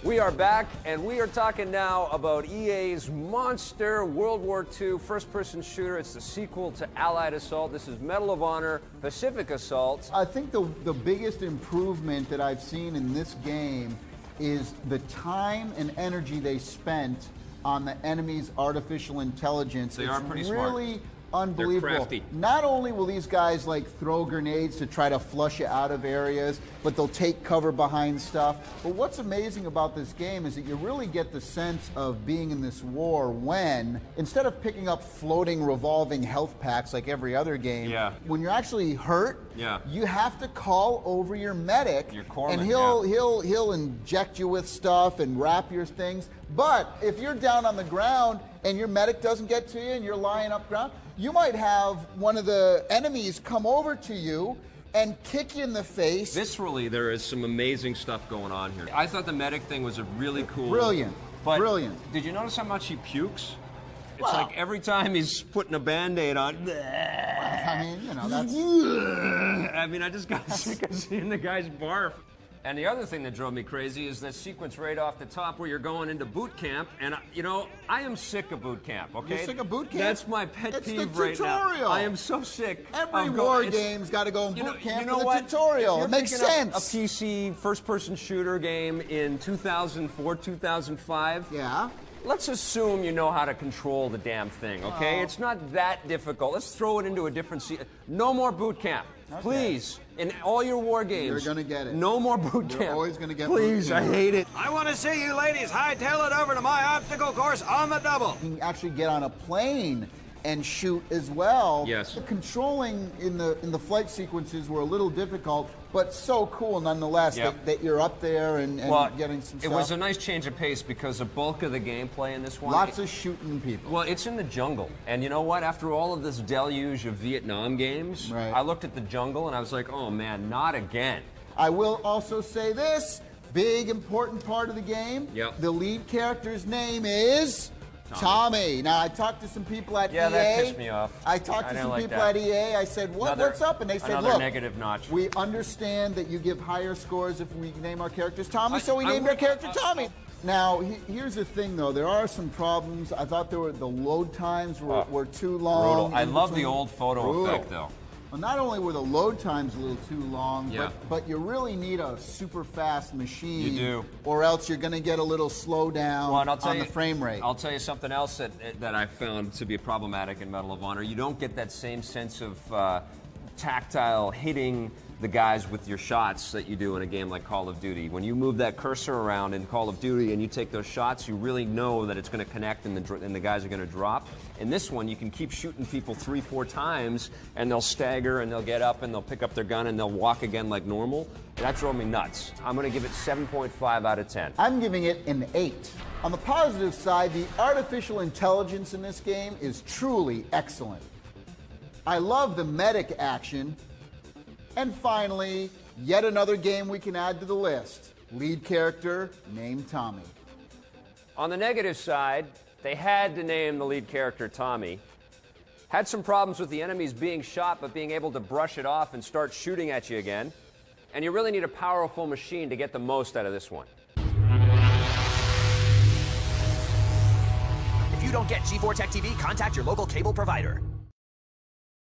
We are back, and we are talking now about EA's monster World War II first-person shooter. It's the sequel to Allied Assault. This is Medal of Honor Pacific Assault. I think the biggest improvement that I've seen in this game is the time and energy they spent on the enemy's artificial intelligence. They are pretty smart. Really unbelievable. They're crafty. Not only will these guys like throw grenades to try to flush you out of areas, but they'll take cover behind stuff. But what's amazing about this game is that you really get the sense of being in this war when, instead of picking up floating revolving health packs like every other game, when you're actually hurt, you have to call over your medic, your corpsman, and he'll inject you with stuff and wrap your things. But if you're down on the ground and your medic doesn't get to you and you're lying up ground, you might have one of the enemies come over to you and kick you in the face. Viscerally, there is some amazing stuff going on here. I thought the medic thing was a really cool... Brilliant. Brilliant. Did you notice how much he pukes? It's like every time he's putting a Band-Aid on... I mean, you know, that's... I mean, I just got sick of seeing the guys barf. And the other thing that drove me crazy is that sequence right off the top where you're going into boot camp. And, you know, I am sick of boot camp, okay? You're sick of boot camp? That's my pet peeve right tutorial. now. I am so sick. Every war game's got to go in boot camp for the tutorial. It makes sense. A PC first-person shooter game in 2004, 2005. Yeah. Let's assume you know how to control the damn thing, okay? It's not that difficult. Let's throw it into a different... No more boot camp. Okay. Please, in all your war games. You're going to get it. No more boot camp. You're always going to get Please, boot camp. I hate it. I want to see you ladies hightail it over to my obstacle course on the double. You can actually get on a plane and shoot as well. Yes. The controlling in the flight sequences were a little difficult, but so cool nonetheless that you're up there and getting some stuff. It was a nice change of pace because the bulk of the gameplay in this one... Lots of shooting people. Well, it's in the jungle. And you know what? After all of this deluge of Vietnam games, I looked at the jungle and I was like, oh man, not again. I will also say this, big important part of the game, the lead character's name is... Tommy. Now, I talked to some people at EA. Yeah, that pissed me off. I talked to some people at EA. I said, what's up? And they said, look, negative notch. We understand that you give higher scores if we name our characters Tommy, so we named our character Tommy. Now, here's the thing, though. There are some problems. I thought the load times were too long. Brutal. I love the old photo effect, though. Well, not only were the load times a little too long, but you really need a super fast machine. You do. Or else you're going to get a little slowdown on the frame rate. I'll tell you something else that I found to be problematic in Medal of Honor. You don't get that same sense of tactile hitting the guys with your shots that you do in a game like Call of Duty. When you move that cursor around in Call of Duty and you take those shots, you really know that it's going to connect and the guys are going to drop. In this one, you can keep shooting people 3-4 times and they'll stagger and they'll get up and they'll pick up their gun and they'll walk again like normal. That drove me nuts. I'm going to give it 7.5 out of 10. I'm giving it an 8. On the positive side, the artificial intelligence in this game is truly excellent. I love the medic action. And finally, yet another game we can add to the list. Lead character named Tommy. On the negative side, they had to name the lead character Tommy. Had some problems with the enemies being shot, but being able to brush it off and start shooting at you again. And you really need a powerful machine to get the most out of this one. If you don't get G4 Tech TV, contact your local cable provider.